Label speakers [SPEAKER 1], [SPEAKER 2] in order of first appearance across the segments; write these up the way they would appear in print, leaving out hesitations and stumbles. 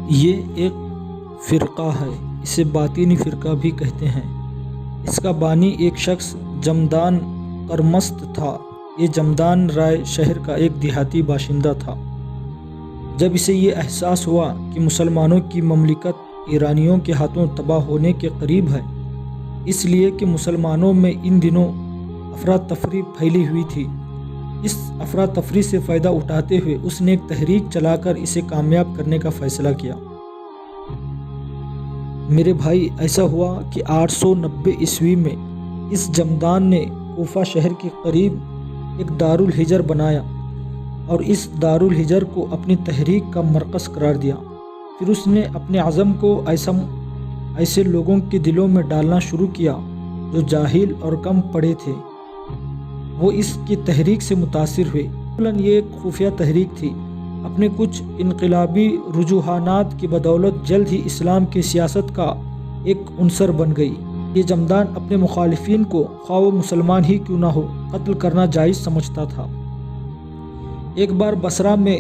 [SPEAKER 1] یہ ایک فرقہ ہے، اسے باطینی فرقہ بھی کہتے ہیں۔ اس کا بانی ایک شخص جمدان قرمست تھا۔ یہ جمدان رائے شہر کا ایک دیہاتی باشندہ تھا۔ جب اسے یہ احساس ہوا کہ مسلمانوں کی مملکت ایرانیوں کے ہاتھوں تباہ ہونے کے قریب ہے، اس لیے کہ مسلمانوں میں ان دنوں افراتفری پھیلی ہوئی تھی، اس افراتفری سے فائدہ اٹھاتے ہوئے اس نے ایک تحریک چلا کر اسے کامیاب کرنے کا فیصلہ کیا۔ میرے بھائی، ایسا ہوا کہ 890 عیسوی میں اس جمدان نے کوفہ شہر کے قریب ایک دارالحجر بنایا اور اس دارالحجر کو اپنی تحریک کا مرکز قرار دیا۔ پھر اس نے اپنے عزم کو ایسے لوگوں کے دلوں میں ڈالنا شروع کیا جو جاہل اور کم پڑھے تھے۔ وہ اس کی تحریک سے متاثر ہوئے۔ مثلاً یہ ایک خفیہ تحریک تھی، اپنے کچھ انقلابی رجحانات کی بدولت جلد ہی اسلام کی سیاست کا ایک عنصر بن گئی۔ یہ جمدان اپنے مخالفین کو خواہ وہ مسلمان ہی کیوں نہ ہو قتل کرنا جائز سمجھتا تھا۔ ایک بار بصرہ میں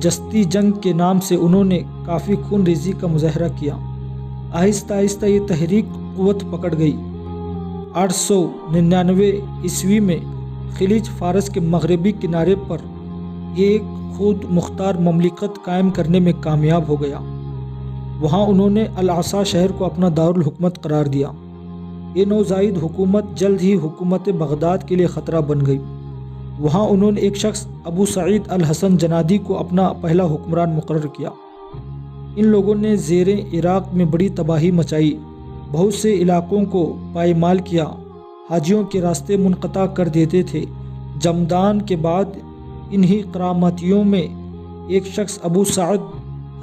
[SPEAKER 1] جستی جنگ کے نام سے انہوں نے کافی خون ریزی کا مظاہرہ کیا۔ آہستہ آہستہ یہ تحریک قوت پکڑ گئی۔ 899 عیسوی میں خلیج فارس کے مغربی کنارے پر یہ ایک خود مختار مملکت قائم کرنے میں کامیاب ہو گیا۔ وہاں انہوں نے الاحسا شہر کو اپنا دارالحکومت قرار دیا۔ یہ نوزائید حکومت جلد ہی حکومت بغداد کے لیے خطرہ بن گئی۔ وہاں انہوں نے ایک شخص ابو سعید الحسن جنادی کو اپنا پہلا حکمران مقرر کیا۔ ان لوگوں نے زیر عراق میں بڑی تباہی مچائی، بہت سے علاقوں کو پائمال کیا، حاجیوں کے راستے منقطع کر دیتے تھے۔ جمدان کے بعد انہی کراماتیوں میں ایک شخص ابو سعد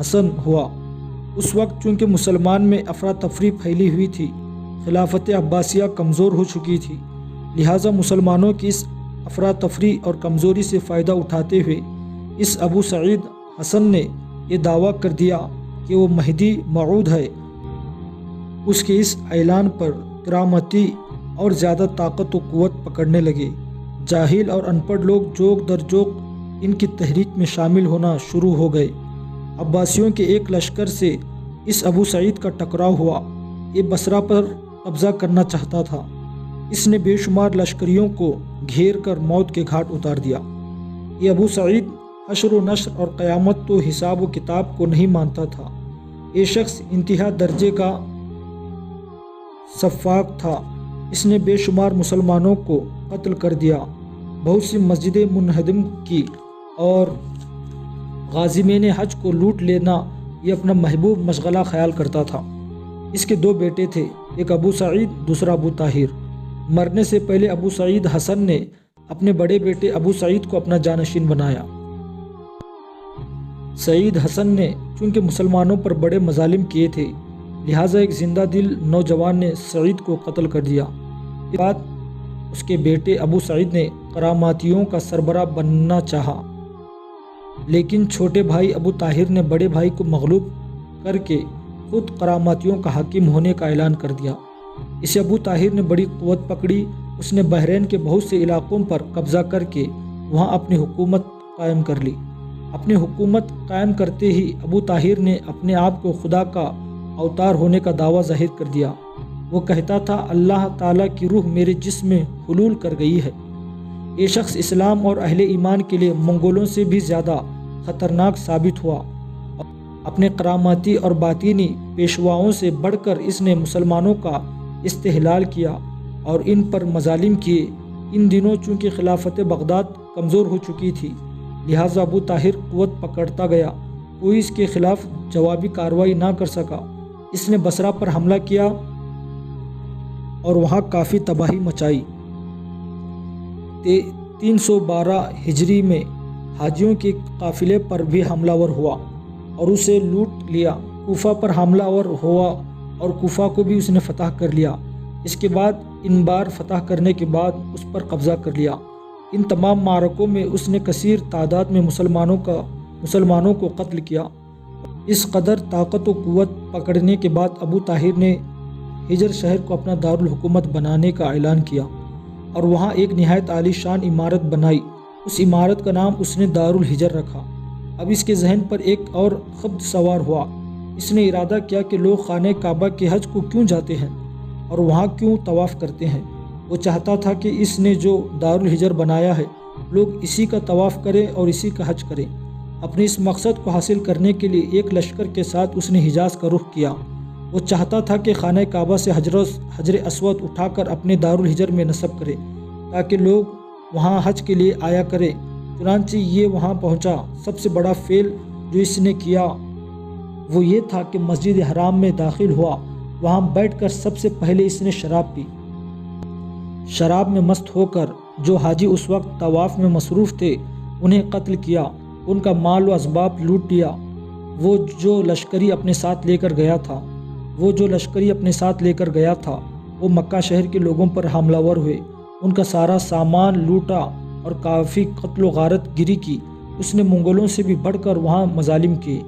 [SPEAKER 1] حسن ہوا۔ اس وقت چونکہ مسلمان میں افراتفری پھیلی ہوئی تھی، خلافت عباسیہ کمزور ہو چکی تھی، لہٰذا مسلمانوں کی اس افراتفری اور کمزوری سے فائدہ اٹھاتے ہوئے اس ابو سعید حسن نے یہ دعویٰ کر دیا کہ وہ مہدی موعود ہے۔ اس کے اس اعلان پر کراماتی اور زیادہ طاقت و قوت پکڑنے لگے۔ جاہل اور ان پڑھ لوگ جوک در جوک ان کی تحریک میں شامل ہونا شروع ہو گئے۔ عباسیوں کے ایک لشکر سے اس ابو سعید کا ٹکراؤ ہوا۔ یہ بصرہ پر قبضہ کرنا چاہتا تھا۔ اس نے بے شمار لشکریوں کو گھیر کر موت کے گھاٹ اتار دیا۔ یہ ابو سعید حشر و نشر اور قیامت و حساب و کتاب کو نہیں مانتا تھا۔ یہ شخص انتہا درجے کا سفاک تھا۔ اس نے بے شمار مسلمانوں کو قتل کر دیا، بہت سی مسجدیں منہدم کی اور غازمین حج کو لوٹ لینا یہ اپنا محبوب مشغلہ خیال کرتا تھا۔ اس کے 2 بیٹے تھے، ایک ابو سعید، دوسرا ابو طاہر۔ مرنے سے پہلے ابو سعید حسن نے اپنے بڑے بیٹے ابو سعید کو اپنا جانشین بنایا۔ سعید حسن نے چونکہ مسلمانوں پر بڑے مظالم کیے تھے، لہٰذا ایک زندہ دل نوجوان نے سعید کو قتل کر دیا۔ اس بعد اس کے بیٹے ابو سعید نے کراماتیوں کا سربراہ بننا چاہا، لیکن چھوٹے بھائی ابو طاہر نے بڑے بھائی کو مغلوب کر کے خود کراماتیوں کا حاکم ہونے کا اعلان کر دیا۔ اسے ابو طاہر نے بڑی قوت پکڑی۔ اس نے بحرین کے بہت سے علاقوں پر قبضہ کر کے وہاں اپنی حکومت قائم کر لی۔ اپنی حکومت قائم کرتے ہی ابو طاہر نے اپنے آپ کو خدا کا اوتار ہونے کا دعویٰ ظاہر کر دیا۔ وہ کہتا تھا، اللہ تعالیٰ کی روح میرے جسم میں حلول کر گئی ہے۔ یہ شخص اسلام اور اہل ایمان کے لیے منگولوں سے بھی زیادہ خطرناک ثابت ہوا۔ اپنے کراماتی اور باطینی پیشواؤں سے بڑھ کر اس نے مسلمانوں کا استحلال کیا اور ان پر مظالم کیے۔ ان دنوں چونکہ خلافت بغداد کمزور ہو چکی تھی، لہٰذا ابو طاہر قوت پکڑتا گیا، کوئی اس کے خلاف جوابی کارروائی نہ کر سکا۔ اس نے بصرہ پر حملہ کیا اور وہاں کافی تباہی مچائی۔ 312 ہجری میں حاجیوں کے قافلے پر بھی حملہ ور ہوا اور اسے لوٹ لیا۔ کوفہ پر حملہ ور ہوا اور کوفہ کو بھی اس نے فتح کر لیا۔ اس کے بعد ان بار فتح کرنے کے بعد اس پر قبضہ کر لیا۔ ان تمام معرکوں میں اس نے کثیر تعداد میں مسلمانوں کو قتل کیا۔ اس قدر طاقت و قوت پکڑنے کے بعد ابو طاہر نے ہجر شہر کو اپنا دارالحکومت بنانے کا اعلان کیا اور وہاں ایک نہایت عالی شان عمارت بنائی۔ اس عمارت کا نام اس نے دارالحجر رکھا۔ اب اس کے ذہن پر ایک اور خبت سوار ہوا اس نے ارادہ کیا کہ لوگ خانہ کعبہ کے حج کو کیوں جاتے ہیں اور وہاں کیوں طواف کرتے ہیں۔ وہ چاہتا تھا کہ اس نے جو دارالحجر بنایا ہے لوگ اسی کا طواف کریں اور اسی کا حج کریں۔ اپنے اس مقصد کو حاصل کرنے کے لیے ایک لشکر کے ساتھ اس نے حجاز کا رخ کیا۔ وہ چاہتا تھا کہ خانہ کعبہ سے حجر اسود اٹھا کر اپنے دارالحجر میں نصب کرے تاکہ لوگ وہاں حج کے لیے آیا کریں۔ چنانچہ یہ وہاں پہنچا۔ سب سے بڑا فعل جو اس نے کیا وہ یہ تھا کہ مسجد حرام میں داخل ہوا۔ وہاں بیٹھ کر سب سے پہلے اس نے شراب پی۔ شراب میں مست ہو کر جو حاجی اس وقت طواف میں مصروف تھے انہیں قتل کیا، ان کا مال و اسباب لوٹ لیا۔ وہ جو لشکری اپنے ساتھ لے کر گیا تھا وہ مکہ شہر کے لوگوں پر حملہ ور ہوئے، ان کا سارا سامان لوٹا اور کافی قتل و غارت گری کی۔ اس نے منگلوں سے بھی بڑھ کر وہاں مظالم کیے۔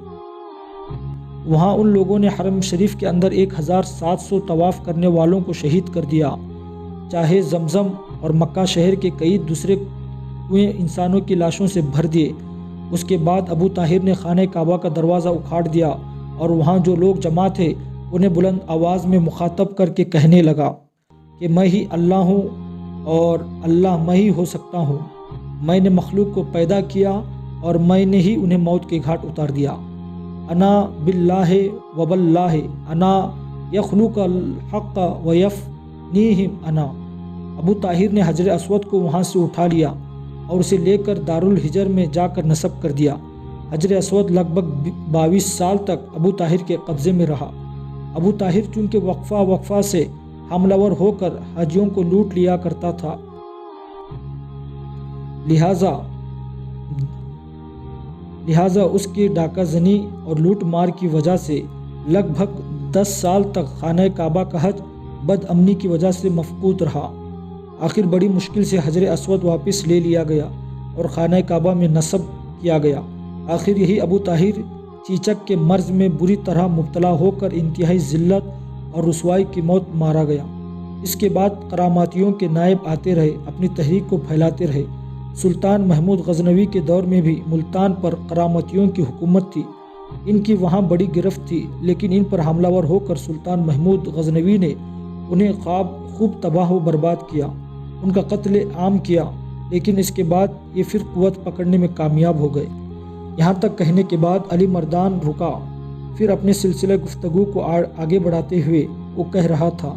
[SPEAKER 1] وہاں ان لوگوں نے حرم شریف کے اندر 1700 طواف کرنے والوں کو شہید کر دیا۔ چاہے زمزم اور مکہ شہر کے کئی دوسرے کنویں انسانوں کی لاشوں سے بھر دیے۔ اس کے بعد ابو طاہر نے خانہ کعبہ کا دروازہ اکھاڑ دیا اور وہاں جو لوگ جمع تھے انہیں بلند آواز میں مخاطب کر کے کہنے لگا کہ میں ہی اللہ ہوں اور اللہ میں ہی ہو سکتا ہوں۔ میں نے مخلوق کو پیدا کیا اور میں نے ہی انہیں موت کے گھاٹ اتار دیا۔ انا باللہ و باللہ انا یخلق الحق و یفنیہم انا۔ ابو طاہر نے حجر اسود کو وہاں سے اٹھا لیا اور اسے لے کر دارالحجر میں جا کر نصب کر دیا۔ حجر اسود لگ بھگ 22 سال تک ابو طاہر کے قبضے میں رہا۔ ابو طاہر چونکہ وقفہ سے حملہ ور ہو کر حاجیوں کو لوٹ لیا کرتا تھا، لہٰذا اس کی ڈاکہ زنی اور لوٹ مار کی وجہ سے لگ بھگ 10 سال تک خانہ کعبہ کا حج بد امنی کی وجہ سے مفقود رہا۔ آخر بڑی مشکل سے حجر اسود واپس لے لیا گیا اور خانہ کعبہ میں نصب کیا گیا۔ آخر یہی ابو طاہر چیچک کے مرض میں بری طرح مبتلا ہو کر انتہائی ذلت اور رسوائی کی موت مارا گیا۔ اس کے بعد کراماتیوں کے نائب آتے رہے، اپنی تحریک کو پھیلاتے رہے۔ سلطان محمود غزنوی کے دور میں بھی ملتان پر کراماتیوں کی حکومت تھی۔ ان کی وہاں بڑی گرفت تھی، لیکن ان پر حملہ ور ہو کر سلطان محمود غزنوی نے انہیں خوب تباہ و برباد کیا، ان کا قتل عام کیا، لیکن اس کے بعد یہ پھر قوت پکڑنے میں کامیاب ہو گئے۔ یہاں تک کہنے کے بعد علی مردان رکا، پھر اپنے سلسلہ گفتگو کو آگے بڑھاتے ہوئے وہ کہہ رہا تھا،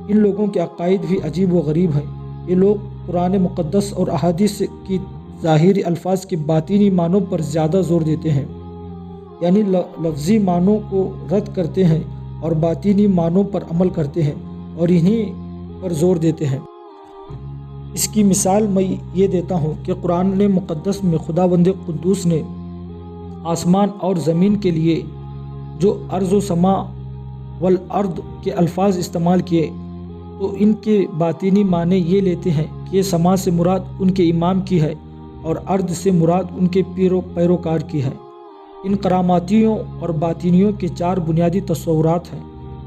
[SPEAKER 1] ان لوگوں کے عقائد بھی عجیب و غریب ہیں۔ یہ لوگ قرآن مقدس اور احادیث کی ظاہری الفاظ کے باطنی معنوں پر زیادہ زور دیتے ہیں، یعنی لفظی معنوں کو رد کرتے ہیں اور باطنی معنوں پر عمل کرتے ہیں اور انہی پر زور دیتے ہیں۔ اس کی مثال میں یہ دیتا ہوں کہ قرآن مقدس میں خداوند قدوس نے آسمان اور زمین کے لیے جو ارض و سما والارض کے الفاظ استعمال کیے تو ان کے باطنی معنی یہ لیتے ہیں کہ سما سے مراد ان کے امام کی ہے اور ارض سے مراد ان کے پیروکار کی ہے۔ ان کراماتیوں اور باطنیوں کے 4 بنیادی تصورات ہیں۔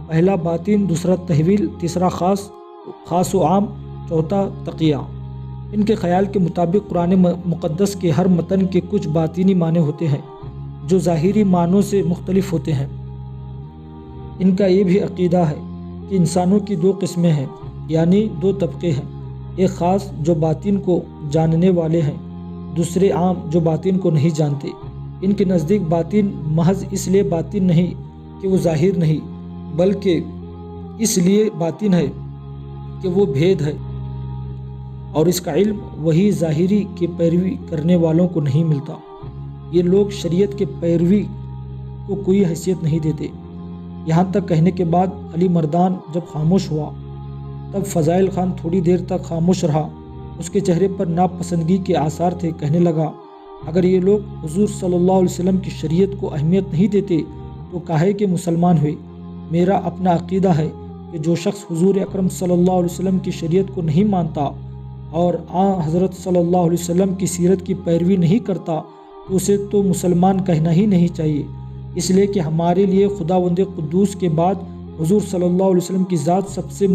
[SPEAKER 1] پہلا باطن، دوسرا تحویل، تیسرا خاص و عام، چوتھا تقیہ۔ ان کے خیال کے مطابق قرآن مقدس کے ہر متن کے کچھ باطنی معنی ہوتے ہیں جو ظاہری معنوں سے مختلف ہوتے ہیں۔ ان کا یہ بھی عقیدہ ہے کہ انسانوں کی 2 قسمیں ہیں، یعنی 2 طبقے ہیں، ایک خاص جو باطن کو جاننے والے ہیں، دوسرے عام جو باطن کو نہیں جانتے۔ ان کے نزدیک باطن محض اس لیے باطن نہیں کہ وہ ظاہر نہیں، بلکہ اس لیے باطن ہے کہ وہ بھید ہے اور اس کا علم وہی ظاہری کی پیروی کرنے والوں کو نہیں ملتا۔ یہ لوگ شریعت کے پیروی کو کوئی حیثیت نہیں دیتے۔ یہاں تک کہنے کے بعد علی مردان جب خاموش ہوا تب فضائل خان تھوڑی دیر تک خاموش رہا۔ اس کے چہرے پر ناپسندگی کے آثار تھے۔ کہنے لگا، اگر یہ لوگ حضور صلی اللہ علیہ وسلم کی شریعت کو اہمیت نہیں دیتے تو کاہے کہ مسلمان ہوئے؟ میرا اپنا عقیدہ ہے کہ جو شخص حضور اکرم صلی اللہ علیہ وسلم کی شریعت کو نہیں مانتا اور حضرت صلی اللہ علیہ وسلم کی سیرت کی پیروی نہیں کرتا تو اسے تو مسلمان کہنا ہی نہیں چاہیے، اس لیے کہ ہمارے لیے خداوند قدوس کے بعد حضور صلی اللہ علیہ وسلم کی ذات سب سے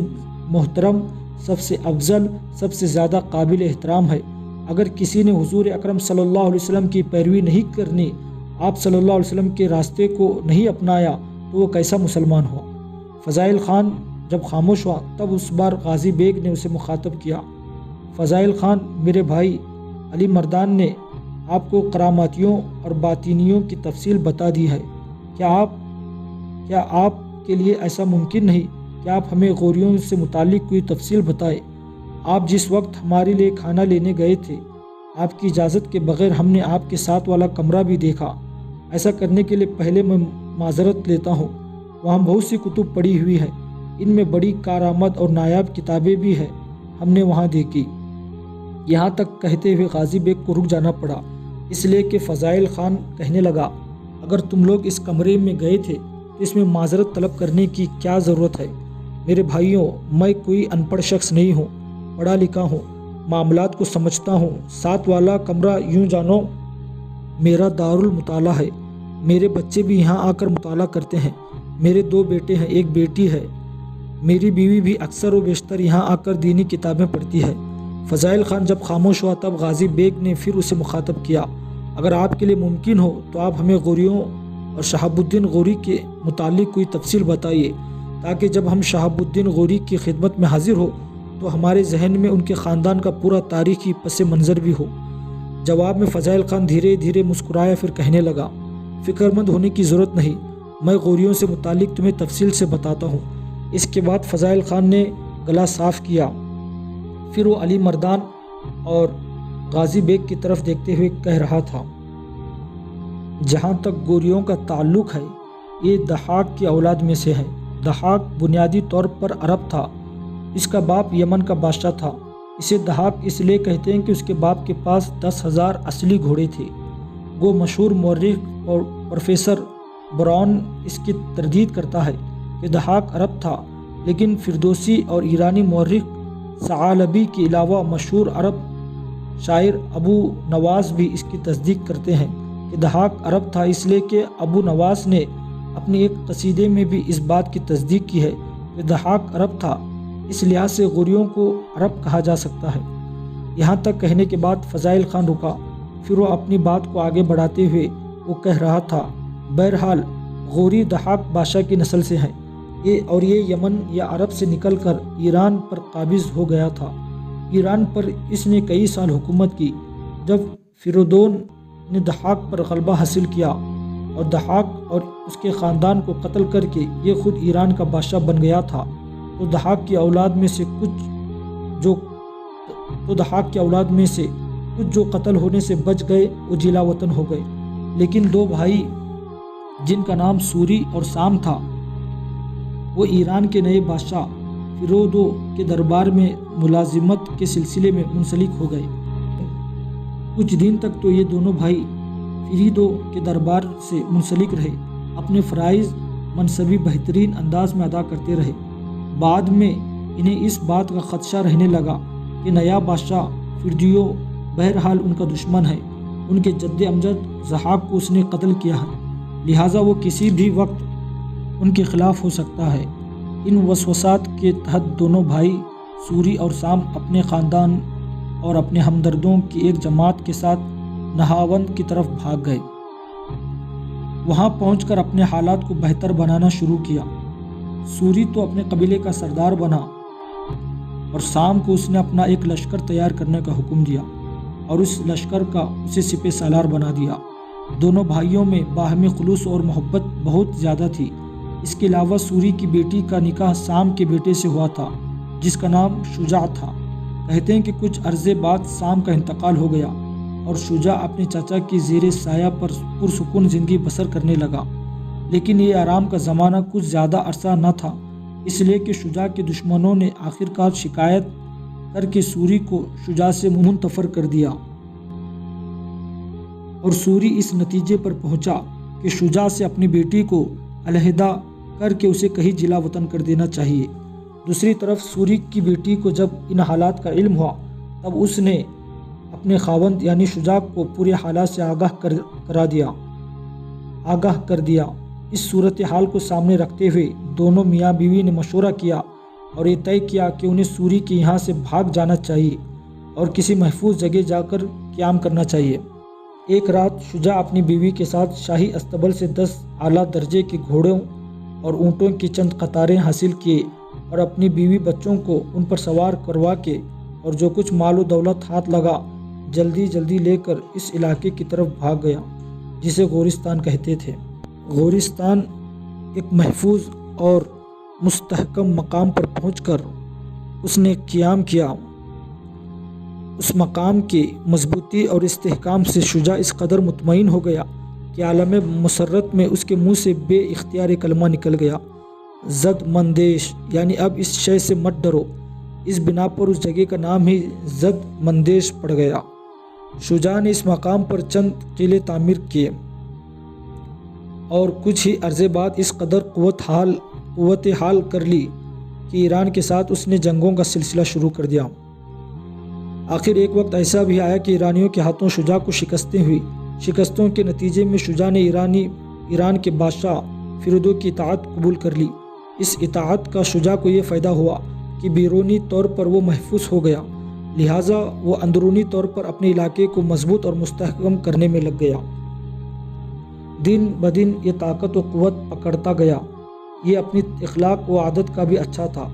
[SPEAKER 1] محترم، سب سے افضل، سب سے زیادہ قابل احترام ہے۔ اگر کسی نے حضور اکرم صلی اللہ علیہ وسلم کی پیروی نہیں کرنی، آپ صلی اللہ علیہ وسلم کے راستے کو نہیں اپنایا تو وہ کیسا مسلمان ہوا؟ فضائل خان جب خاموش ہوا تب اس بار غازی بیگ نے اسے مخاطب کیا۔ فضائل خان، میرے بھائی علی مردان نے آپ کو کراماتیوں اور باطینیوں کی تفصیل بتا دی ہے۔ کیا آپ کے لیے ایسا ممکن نہیں کہ آپ ہمیں غوریوں سے متعلق کوئی تفصیل بتائیں؟ آپ جس وقت ہمارے لیے کھانا لینے گئے تھے، آپ کی اجازت کے بغیر ہم نے آپ کے ساتھ والا کمرہ بھی دیکھا۔ ایسا کرنے کے لیے پہلے میں معذرت لیتا ہوں، وہاں بہت سی کتب پڑی ہوئی ہے، ان میں بڑی کارآمد اور نایاب کتابیں بھی ہیں، ہم نے وہاں دیکھی۔ یہاں تک کہتے ہوئے غازی بیگ کو رک جانا پڑا، اس لیے کہ فضائل خان کہنے لگا، اگر تم لوگ اس کمرے میں گئے تھے تو اس میں معذرت طلب کرنے کی کیا ضرورت ہے؟ میرے بھائیوں، میں کوئی ان پڑھ شخص نہیں ہوں، پڑھا لکھا ہوں، معاملات کو سمجھتا ہوں۔ ساتھ والا کمرہ یوں جانو میرا دارالمطالعہ ہے، میرے بچے بھی یہاں آ کر مطالعہ کرتے ہیں، میرے 2 بیٹے ہیں، 1 بیٹی ہے، میری بیوی بھی اکثر و بیشتر یہاں آ کر دینی کتابیں پڑھتی ہے۔ فضائل خان جب خاموش ہوا تب غازی بیگ نے پھر اسے مخاطب کیا، اگر آپ کے لیے ممکن ہو تو آپ ہمیں غوریوں اور شہاب الدین غوری کے متعلق کوئی تفصیل بتائیے، تاکہ جب ہم شہاب الدین غوری کی خدمت میں حاضر ہو تو ہمارے ذہن میں ان کے خاندان کا پورا تاریخی پس منظر بھی ہو۔ جواب میں فضائل خان دھیرے دھیرے مسکرایا، پھر کہنے لگا، فکر مند ہونے کی ضرورت نہیں، میں غوریوں سے متعلق تمہیں تفصیل سے بتاتا ہوں۔ اس کے بعد فضائل خان نے گلا صاف کیا، پھر وہ علی مردان اور غازی بیگ کی طرف دیکھتے ہوئے کہہ رہا تھا، جہاں تک غوریوں کا تعلق ہے، یہ ضحاک کی اولاد میں سے ہے۔ ضحاک بنیادی طور پر عرب تھا، اس کا باپ یمن کا بادشاہ تھا۔ اسے ضحاک اس لیے کہتے ہیں کہ اس کے باپ کے پاس 10,000 اصلی گھوڑے تھے۔ وہ مشہور مورخ اور پروفیسر براؤن اس کی تردید کرتا ہے کہ ضحاک عرب تھا، لیکن فردوسی اور ایرانی مورخ ثعالبی کے علاوہ مشہور عرب شاعر ابو نواس بھی اس کی تصدیق کرتے ہیں کہ ضحاک عرب تھا، اس لیے کہ ابو نواس نے اپنے ایک قصیدے میں بھی اس بات کی تصدیق کی ہے کہ ضحاک عرب تھا، اس لحاظ سے غوریوں کو عرب کہا جا سکتا ہے۔ یہاں تک کہنے کے بعد فضائل خان رکا، پھر وہ اپنی بات کو آگے بڑھاتے ہوئے وہ کہہ رہا تھا، بہرحال غوری ضحاک بادشاہ کی نسل سے ہیں، یہ یمن یا عرب سے نکل کر ایران پر قابض ہو گیا تھا۔ ایران پر اس نے کئی سال حکومت کی۔ جب فیرودون نے ضحاک پر غلبہ حاصل کیا اور ضحاک اور اس کے خاندان کو قتل کر کے یہ خود ایران کا بادشاہ بن گیا تھا، تو ضحاک کی اولاد میں سے کچھ جو قتل ہونے سے بچ گئے وہ جلا وطن ہو گئے، لیکن 2 بھائی جن کا نام سوری اور سام تھا، وہ ایران کے نئے بادشاہ فیرودو کے دربار میں ملازمت کے سلسلے میں منسلک ہو گئے۔ کچھ دن تک تو یہ دونوں بھائی فیرودو کے دربار سے منسلک رہے، اپنے فرائض منصبی بہترین انداز میں ادا کرتے رہے۔ بعد میں انہیں اس بات کا خدشہ رہنے لگا کہ نیا بادشاہ فیرودو بہرحال ان کا دشمن ہے، ان کے جد امجد ضحاک کو اس نے قتل کیا ہے، لہٰذا وہ کسی بھی وقت ان کے خلاف ہو سکتا ہے۔ ان وسوسات کے تحت دونوں بھائی سوری اور سام اپنے خاندان اور اپنے ہمدردوں کی ایک جماعت کے ساتھ نہاوند کی طرف بھاگ گئے۔ وہاں پہنچ کر اپنے حالات کو بہتر بنانا شروع کیا۔ سوری تو اپنے قبیلے کا سردار بنا اور سام کو اس نے اپنا ایک لشکر تیار کرنے کا حکم دیا اور اس لشکر کا اسے سپہ سالار بنا دیا۔ دونوں بھائیوں میں باہمی خلوص اور محبت بہت زیادہ تھی۔ اس کے علاوہ سوری کی بیٹی کا نکاح سام کے بیٹے سے ہوا تھا جس کا نام شجاع تھا۔ کہتے ہیں کہ کچھ عرصے بعد سام کا انتقال ہو گیا اور شجاع اپنے چچا کی زیر سایہ پر پرسکون زندگی بسر کرنے لگا، لیکن یہ آرام کا زمانہ کچھ زیادہ عرصہ نہ تھا، اس لیے کہ شجاع کے دشمنوں نے آخرکار شکایت کر کے سوری کو شجاع سے منتفر کر دیا اور سوری اس نتیجے پر پہنچا کہ شجاع سے اپنی بیٹی کو علیحدہ کر کے اسے کہیں جلا وطن کر دینا چاہیے۔ دوسری طرف سوری کی بیٹی کو جب ان حالات کا علم ہوا تب اس نے اپنے خاوند یعنی شجاع کو پورے حالات سے آگاہ کر دیا۔ اس صورتحال کو سامنے رکھتے ہوئے دونوں میاں بیوی نے مشورہ کیا اور یہ طے کیا کہ انہیں سوری کے یہاں سے بھاگ جانا چاہیے اور کسی محفوظ جگہ جا کر قیام کرنا چاہیے۔ ایک رات شجاع اپنی بیوی کے ساتھ شاہی استبل سے 10 اعلیٰ درجے کے گھوڑوں اور اونٹوں کی چند قطاریں حاصل کیے اور اپنی بیوی بچوں کو ان پر سوار کروا کے اور جو کچھ مال و دولت ہاتھ لگا جلدی جلدی لے کر اس علاقے کی طرف بھاگ گیا جسے غورستان کہتے تھے۔ غورستان ایک محفوظ اور مستحکم مقام پر پہنچ کر اس نے قیام کیا۔ اس مقام کی مضبوطی اور استحکام سے شجاع اس قدر مطمئن ہو گیا کہ عالم مسرت میں اس کے منہ سے بے اختیار کلمہ نکل گیا، زد مندیش، یعنی اب اس شے سے مت ڈرو۔ اس بنا پر اس جگہ کا نام ہی زد مندیش پڑ گیا۔ شجاع نے اس مقام پر چند قلعے تعمیر کیے اور کچھ ہی عرصے بعد اس قدر قوت حال کر لی کہ ایران کے ساتھ اس نے جنگوں کا سلسلہ شروع کر دیا۔ آخر ایک وقت ایسا بھی آیا کہ ایرانیوں کے ہاتھوں شجاع کو شکستیں ہوئی۔ شکستوں کے نتیجے میں شجاع نے ایران کے بادشاہ فریدوں کی اطاعت قبول کر لی۔ اس اطاعت کا شجاع کو یہ فائدہ ہوا کہ بیرونی طور پر وہ محفوظ ہو گیا، لہٰذا وہ اندرونی طور پر اپنے علاقے کو مضبوط اور مستحکم کرنے میں لگ گیا۔ دن بدن یہ طاقت و قوت پکڑتا گیا۔ یہ اپنی اخلاق و عادت کا بھی اچھا تھا۔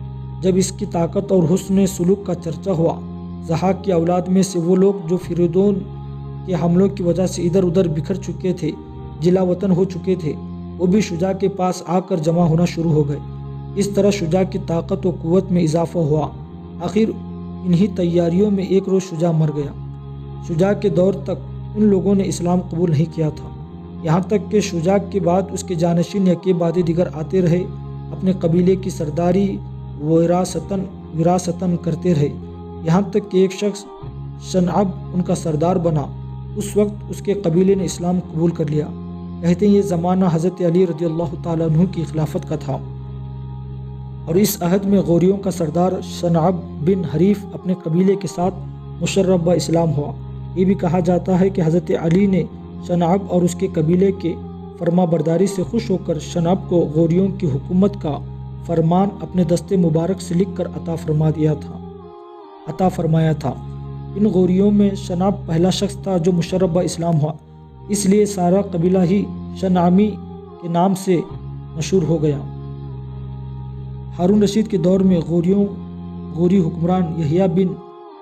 [SPEAKER 1] جب اس کی طاقت اور حسن سلوک کا چرچا ہوا، ضحاک کی اولاد میں سے وہ لوگ جو فریدون کے حملوں کی وجہ سے ادھر ادھر بکھر چکے تھے، جلا وطن ہو چکے تھے، وہ بھی شجاع کے پاس آ کر جمع ہونا شروع ہو گئے۔ اس طرح شجاع کی طاقت و قوت میں اضافہ ہوا۔ آخر انہی تیاریوں میں ایک روز شجاع مر گیا۔ شجاع کے دور تک ان لوگوں نے اسلام قبول نہیں کیا تھا، یہاں تک کہ شجاع کے بعد اس کے جانشین یکے بعد دیگر آتے رہے، اپنے قبیلے کی سرداری وراثتاً کرتے رہے، یہاں تک کہ ایک شخص شنعب ان کا سردار بنا۔ اس وقت اس کے قبیلے نے اسلام قبول کر لیا۔ کہتے ہیں یہ زمانہ حضرت علی رضی اللہ تعالیٰ عنہ کی خلافت کا تھا، اور اس عہد میں غوریوں کا سردار شنعب بن حریف اپنے قبیلے کے ساتھ مشرف با اسلام ہوا۔ یہ بھی کہا جاتا ہے کہ حضرت علی نے شنعب اور اس کے قبیلے کے فرما برداری سے خوش ہو کر شنعب کو غوریوں کی حکومت کا فرمان اپنے دست مبارک سے لکھ کر عطا فرمایا تھا۔ ان غوریوں میں شنعب پہلا شخص تھا جو مشرف با اسلام ہوا، اس لیے سارا قبیلہ ہی شنعامی کے نام سے مشہور ہو گیا۔ ہارون رشید کے دور میں غوری حکمران یحییٰ بن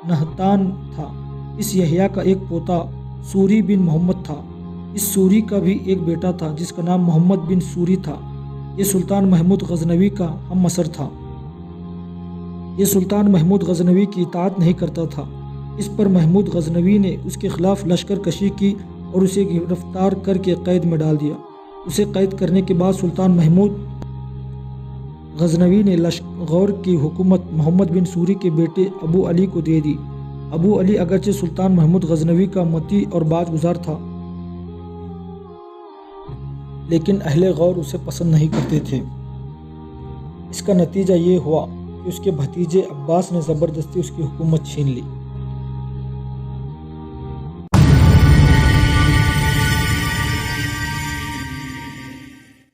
[SPEAKER 1] نہتان تھا۔ اس یحییٰ کا ایک پوتا سوری بن محمد تھا۔ اس سوری کا بھی ایک بیٹا تھا جس کا نام محمد بن سوری تھا۔ یہ سلطان محمود غزنوی کا ہم عصر تھا۔ یہ سلطان محمود غزنوی کی اطاعت نہیں کرتا تھا۔ اس پر محمود غزنوی نے اس کے خلاف لشکر کشی کی اور اسے گرفتار کر کے قید میں ڈال دیا۔ اسے قید کرنے کے بعد سلطان محمود غزنوی نے غور کی حکومت محمد بن سوری کے بیٹے ابو علی کو دے دی۔ ابو علی اگرچہ سلطان محمود غزنوی کا مطیع اور باج گزار تھا، لیکن اہل غور اسے پسند نہیں کرتے تھے۔ اس کا نتیجہ یہ ہوا کہ اس کے بھتیجے عباس نے زبردستی اس کی حکومت چھین لی۔